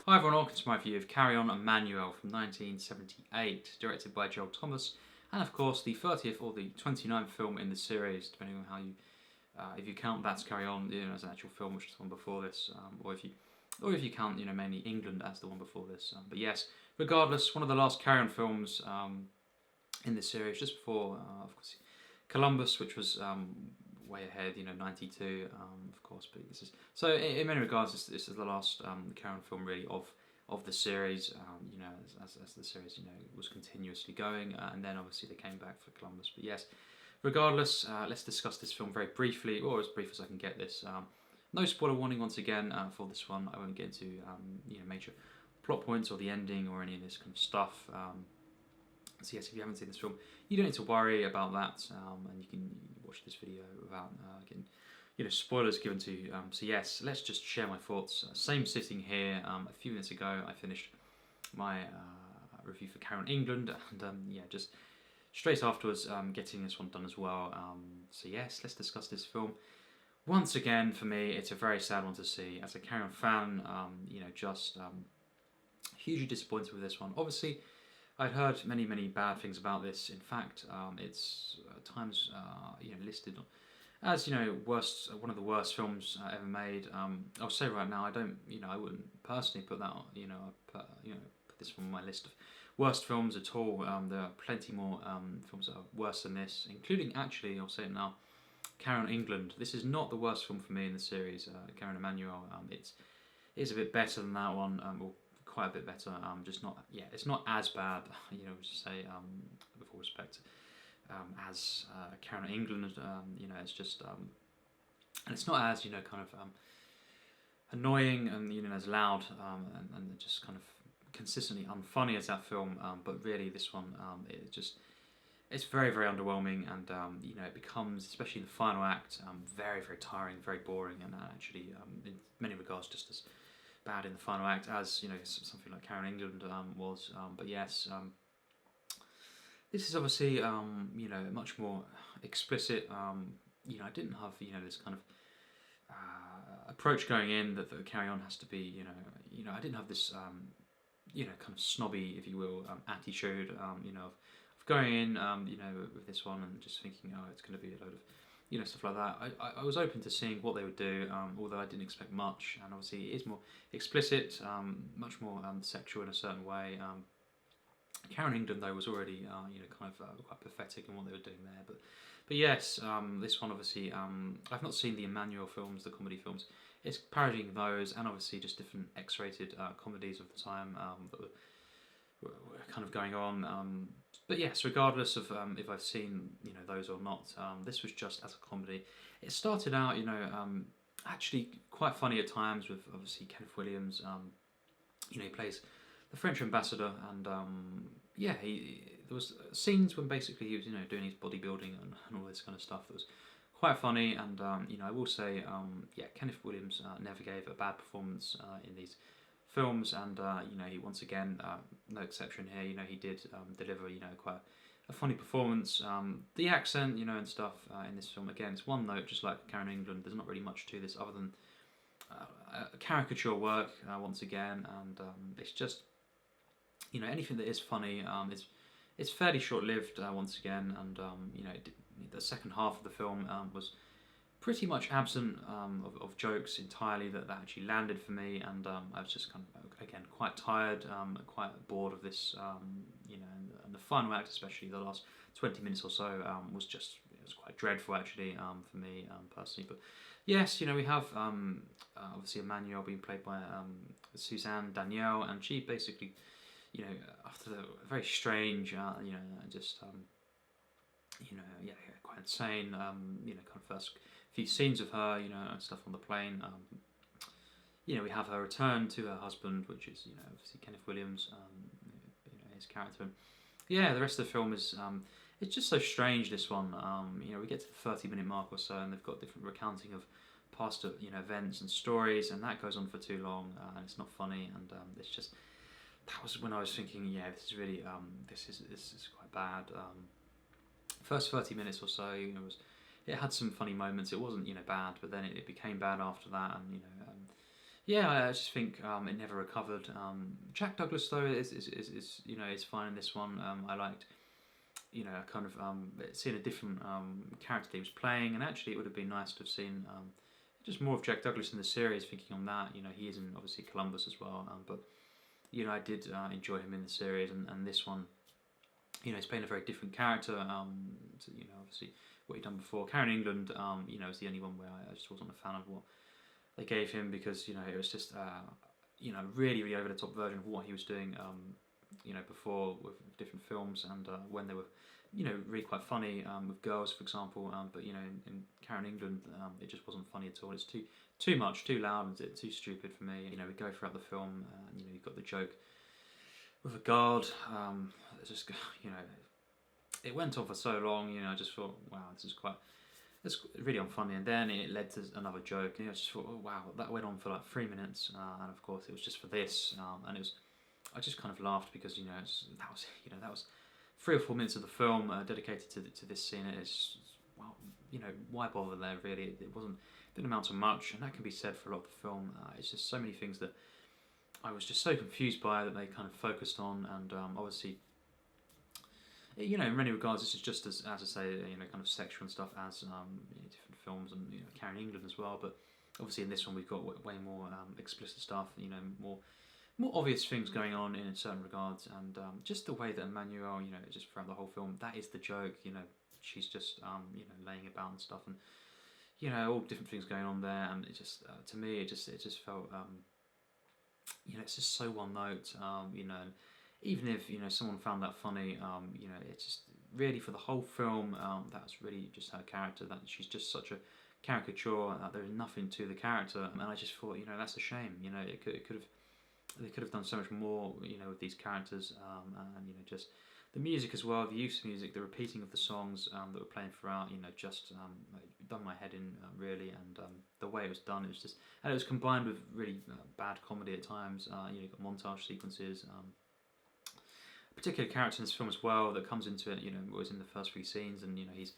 Hi everyone, welcome to my review of Carry On Emmannuelle from 1978, directed by Gerald, and of course the 30th or the 29th film in the series, depending on how you, if you count That's Carry On, as an actual film, which is the one before this, or if you count, mainly England as the one before this. But yes, regardless, one of the last Carry On films in the series, just before, of course, Columbus, which was way ahead, 92, of course. But this is so in many regards, this is the last Carry On film really of the series. As the series was continuously going, and then obviously they came back for Columbus. But yes, regardless, let's discuss this film very briefly, or as brief as I can get this. No spoiler warning once again for this one. I won't get into major plot points or the ending or any of this kind of stuff. So yes, if you haven't seen this film, you don't need to worry about that, and you can watch this video without getting spoilers given to you. So yes, let's just share my thoughts. Same sitting here. A few minutes ago, I finished my review for Carry On England, and just straight afterwards, getting this one done as well. So yes, let's discuss this film. Once again, for me, it's a very sad one to see. As a Carry On fan, hugely disappointed with this one. Obviously, I'd heard many bad things about this. In fact, it's at times listed as one of the worst films ever made. I'll say right now, I wouldn't personally put that put this on my list of worst films at all. There are plenty more films that are worse than this, including, actually, I'll say it now, Carry On England. This is not the worst film for me in the series. Carry On Emmannuelle. It is a bit better than that one. Quite a bit better. It's not as bad. With all respect, as Carry On England. It's just and it's not as annoying and as loud and just kind of consistently unfunny as that film. But really, this one it's very underwhelming, and it becomes, especially in the final act, very tiring, very boring, and actually in many regards just as bad in the final act as something like Carry On England was. But yes, this is obviously much more explicit. I didn't have this kind of approach going in that the Carry On has to be I didn't have this kind of snobby, if you will, attitude of going in with this one and just thinking, oh, it's going to be a load of stuff like that. I was open to seeing what they would do, although I didn't expect much, and obviously it is more explicit, much more sexual in a certain way. Carry On England, though, was already kind of quite pathetic in what they were doing there, but yes, this one obviously, I've not seen the Emmannuelle films, the comedy films. It's parodying those, and obviously just different X-rated comedies of the time that were kind of going on. But yes, regardless of if I've seen those or not, this was just as a comedy. It started out actually quite funny at times, with obviously Kenneth Williams. He plays the French ambassador, and there was scenes when basically he was doing his bodybuilding and all this kind of stuff that was quite funny. And I will say Kenneth Williams never gave a bad performance in these films, and he once again, no exception here. He did deliver quite a funny performance. The accent, and stuff in this film, again, it's one note, just like Carry On England. There's not really much to this other than caricature work once again, and it's just anything that is funny. It's fairly short-lived once again, and the second half of the film was pretty much absent of jokes entirely that actually landed for me, and I was just kind of, again, quite tired, quite bored of this, and the final act, especially the last 20 minutes or so, was quite dreadful actually for me personally. But yes, we have obviously Emmannuelle being played by Suzanne, Danielle, and she basically, after the very strange, quite insane, kind of first few scenes of her, and stuff on the plane. We have her return to her husband, which is, obviously Kenneth Williams, his character. And the rest of the film is, it's just so strange, this one. We get to the 30-minute mark or so, and they've got different recounting of past, events and stories, and that goes on for too long, and it's not funny, and it's just, that was when I was thinking, this is really, this is quite bad. First 30 minutes or so, it had some funny moments. It wasn't, bad, but then it became bad after that, and Yeah, I just think it never recovered. Jack Douglas though is you know is fine in this one. I liked you know kind of seeing a different character that he was playing, and actually it would have been nice to have seen just more of Jack Douglas in the series. Thinking on that, you know, he is in obviously Columbus as well, but you know I did enjoy him in the series, and this one, you know, he's playing a very different character. To, you know, obviously what he'd done before. Karen England, you know, is the only one where I just wasn't a fan of what they gave him because you know it was just you know really over the top version of what he was doing you know before with different films and when they were you know really quite funny with girls for example but you know in Karen England it just wasn't funny at all. It's too much, too loud, and too stupid for me. You know we go throughout the film you know you've got the joke with a guard it's just you know it went on for so long. You know I just thought wow this is quite it's really unfunny, and then it led to another joke. And I just thought, oh wow, that went on for like 3 minutes, and of course it was just for this, and it was. I just kind of laughed because you know that was 3 or 4 minutes of the film dedicated to this scene. It's well, you know, why bother there really? It didn't amount to much, and that can be said for a lot of the film. It's just so many things that I was just so confused by that they kind of focused on, and obviously you know, in many regards, this is just as I say, you know, kind of sexual and stuff as you know, different films and you know, Karen England as well. But obviously, in this one, we've got way more explicit stuff. You know, more obvious things going on in certain regards, and just the way that Emmannuelle, you know, just throughout the whole film, that is the joke. You know, she's just you know laying about and stuff, and you know, all different things going on there, and it just to me, it just felt you know, it's just so one note. You know. And even if you know someone found that funny, you know, it's just really for the whole film. That's really just her character. That she's just such a caricature. There's nothing to the character, and I just thought, you know, that's a shame. You know, it could have they could have done so much more. You know, with these characters, and you know, just the music as well, the use of music, the repeating of the songs that were playing throughout. You know, just done my head in really, and the way it was done, it was just, and it was combined with really bad comedy at times. You know, you've got montage sequences. Particular character in this film as well that comes into it, you know, was in the first 3 scenes, and you know he's,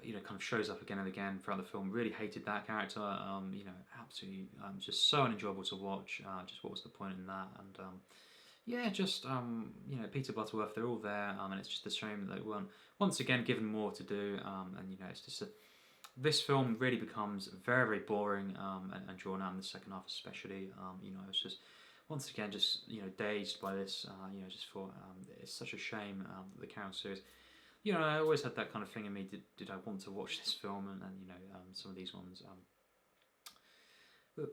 you know, kind of shows up again and again throughout the film. Really hated that character. You know, absolutely, just so unenjoyable to watch. Just what was the point in that? And yeah, just you know, Peter Butterworth, they're all there, and it's just a shame that they weren't once again given more to do. And you know, it's just this film really becomes very very boring and drawn out in the second half, especially. You know, it's just once again, just you know, dazed by this. You know, just for it's such a shame that the Carol series. You know, I always had that kind of thing in me. Did I want to watch this film? And you know, some of these ones.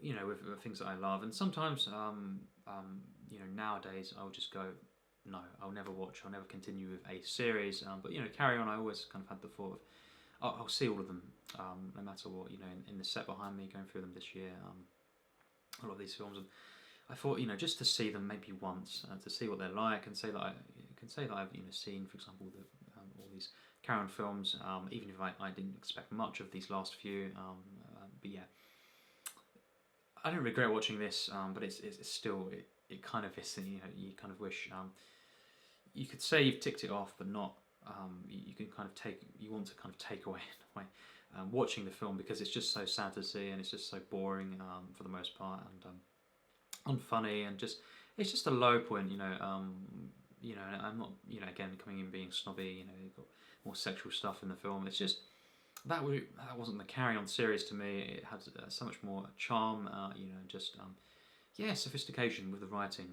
You know, with things that I love, and sometimes you know, nowadays I'll just go, no, I'll never watch. I'll never continue with a series. But you know, Carry On. I always kind of had the thought of, I'll see all of them, no matter what. You know, in the set behind me, going through them this year. A lot of these films. And I thought, you know, just to see them maybe once, to see what they're like, and say that I can say that I've you know seen, for example, all these Karen films, even if I didn't expect much of these last few. But yeah, I don't regret watching this, but it's still it kind of is. You know, you kind of wish you could say you've ticked it off, but not. You can kind of you want to kind of take away in a way. Watching the film because it's just so sad to see, and it's just so boring for the most part, and unfunny, and just it's just a low point, you know. You know, I'm not, you know, again coming in being snobby. You know, you've got more sexual stuff in the film. It's just that wasn't the Carry On series to me. It had so much more charm. You know, just yeah, sophistication with the writing.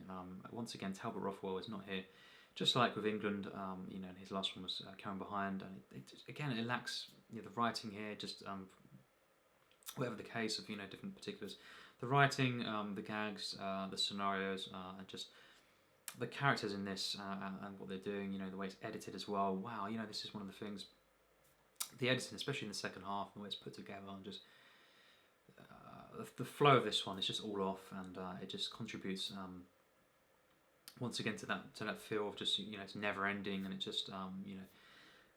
Once again, Talbot Rothwell is not here. Just like with England, you know, and his last one was Carrying Behind, and again it lacks you know, the writing here. Just whatever the case of you know different particulars, the writing, the gags, the scenarios, and just the characters in this and what they're doing. You know, the way it's edited as well. Wow, you know, this is one of the things. The editing, especially in the second half, the way it's put together, and just the flow of this one is just all off, and it just contributes. Once again to that feel of just you know it's never ending, and it just you know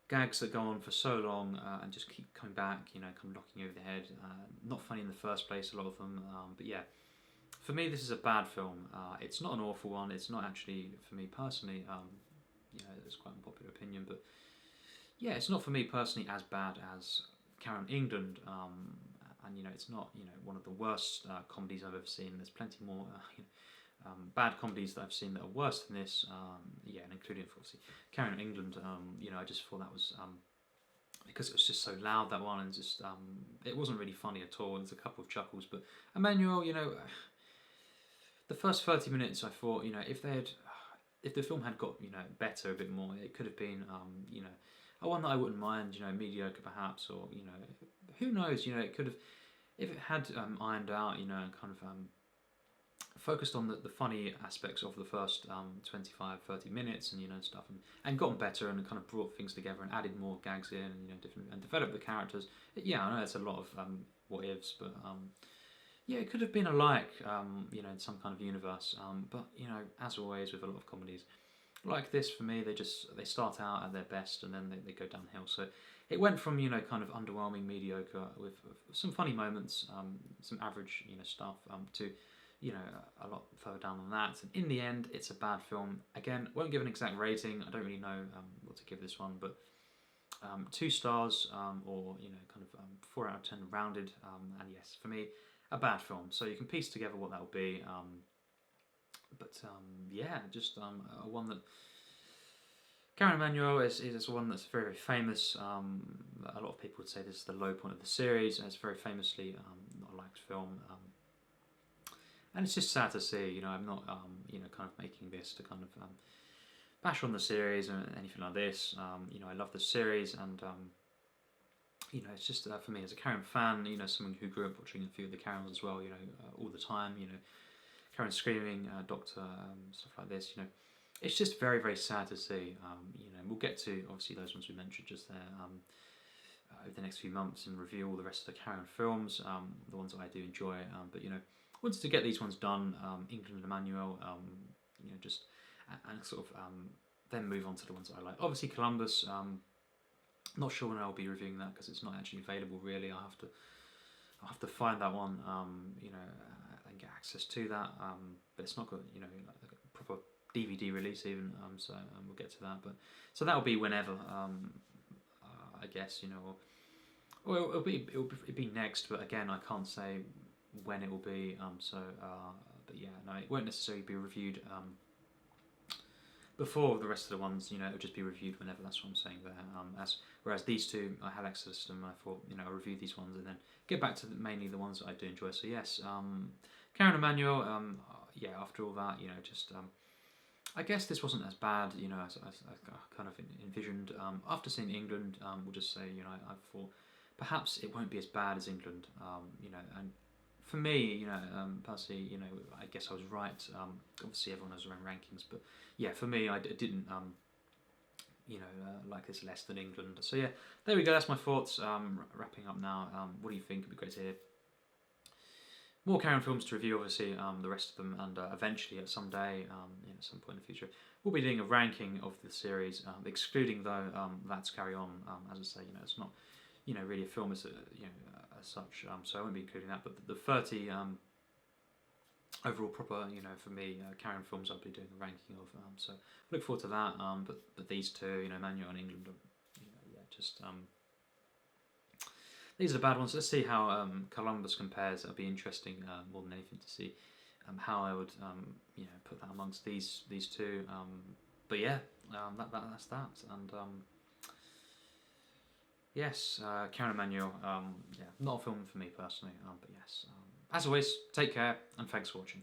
gags that go on for so long and just keep coming back, you know, kind of knocking you over the head. Not funny in the first place, a lot of them, but yeah, for me this is a bad film. It's not an awful one. It's not actually for me personally. You know, it's quite an unpopular opinion, but yeah, it's not for me personally as bad as Karen England. and it's not one of the worst comedies I've ever seen. There's plenty more bad comedies that I've seen that are worse than this. Yeah, and including obviously Carry On England. I just thought that was because it was just so loud, that one, and just it wasn't really funny at all. There's a couple of chuckles, but Emmannuelle, the first 30 minutes, I thought, if the film had got better a bit more, it could have been a one that I wouldn't mind, mediocre perhaps, or who knows, it could have, if it had ironed out, and kind of focused on the funny aspects of the first 25-30 minutes and stuff, and gotten better and kind of brought things together and added more gags in, and different, and developed the characters. Yeah, I know it's a lot of what ifs, but yeah, it could have been alike, in some kind of universe. But as always with a lot of comedies like this, for me, they start out at their best and then they go downhill. So it went from kind of underwhelming, mediocre with some funny moments, some average stuff, to a lot further down than that. And in the end, it's a bad film. Again, won't give an exact rating. I don't really know what to give this one, but 2 stars, or kind of 4 out of 10 rounded. And yes, for me, a bad film. So you can piece together what that will be. Yeah, just a one that Carry On Emmannuelle is one that's very, very famous. A lot of people would say this is the low point of the series. It's very famously not a liked film. And it's just sad to see, I'm not, kind of making this to kind of bash on the series or anything like this. I love the series, and it's just for me as a Carry On fan, someone who grew up watching a few of the Carry Ons as well, all the time, Carry On Screaming, Doctor, stuff like this, it's just very, very sad to see. We'll get to obviously those ones we mentioned just there over the next few months and review all the rest of the Carry On films, the ones that I do enjoy, but wanted to get these ones done, England and Emmannuelle, just and sort of then move on to the ones that I like. Obviously Columbus, not sure when I'll be reviewing that because it's not actually available really. I'll have to find that one, and get access to that. But it's not got like a proper DVD release even. So we'll get to that. But so that'll be whenever, I guess, or it'll be next. But again, I can't say when it will be. But yeah, no, it won't necessarily be reviewed before the rest of the ones. It'll just be reviewed whenever. That's what I'm saying there. Whereas these two, I had access to them. I thought, I'll review these ones and then get back to mainly the ones that I do enjoy. So yes, Carry On Emmannuelle. Yeah, after all that, just I guess this wasn't as bad, as I kind of envisioned. After seeing England, we'll just say, I thought perhaps it won't be as bad as England. And for me, personally, I guess I was right. Obviously, everyone has their own rankings, but yeah, for me, I didn't, like this less than England. So yeah, there we go. That's my thoughts. Wrapping up now. What do you think? It'd be great to hear. More Carry On films to review, obviously, the rest of them, and eventually at some day, at some point in the future, we'll be doing a ranking of the series, excluding though That's Carry On. As I say, it's not, really a film as as such, so I won't be including that. But the 30 overall proper, for me, Carry On films, I'll be doing a ranking of. So look forward to that. But these two, Emmannuelle and England, yeah, just. These are the bad ones. Let's see how Columbus compares. It'll be interesting more than anything to see how I would put that amongst these two. But yeah, that's that. And yes, Carry On Emmannuelle. Yeah, not a film for me personally. But yes, as always, take care and thanks for watching.